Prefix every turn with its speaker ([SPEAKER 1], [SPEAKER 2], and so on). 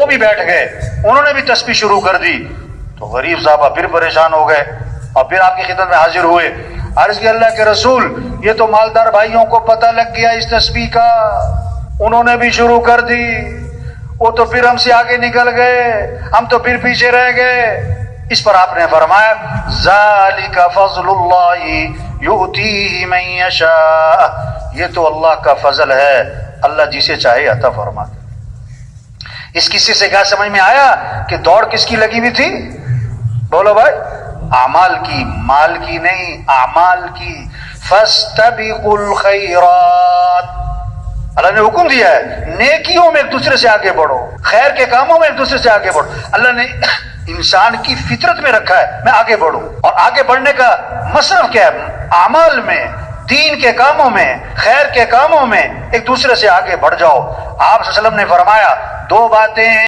[SPEAKER 1] وہ بھی بیٹھ گئے، انہوں نے بھی تسبیح شروع کر دی۔ تو غریب صاحبہ پھر پریشان ہو گئے اور پھر آپ کی خدمت میں حاضر ہوئے، عرض کیا اللہ کے رسول یہ تو مالدار بھائیوں کو پتہ لگ گیا اس تسبیح کا، انہوں نے بھی شروع کر دی، وہ تو پھر ہم سے آگے نکل گئے، ہم تو پھر پیچھے رہ گئے۔ اس پر آپ نے فرمایا ذالک فضل اللہ یؤتیہ من یشاء، یہ تو اللہ کا فضل ہے، اللہ جسے چاہے عطا فرماتا۔ اس قصے سے کیا سمجھ میں آیا کہ دوڑ کس کی لگی ہوئی تھی؟ بولو بھائی، اعمال کی، مال کی نہیں، اعمال کی۔ فاستبقوا الخیرات، اللہ نے حکم دیا ہے نیکیوں میں ایک دوسرے سے آگے بڑھو، خیر کے کاموں میں ایک دوسرے سے آگے بڑھو۔ اللہ نے انسان کی فطرت میں رکھا ہے میں آگے بڑھوں، اور آگے بڑھنے کا مصرف کیا ہے؟ اعمال میں، دین کے کاموں میں، خیر کے کاموں میں ایک دوسرے سے آگے بڑھ جاؤ۔ آپ صلی اللہ علیہ وسلم نے فرمایا دو باتیں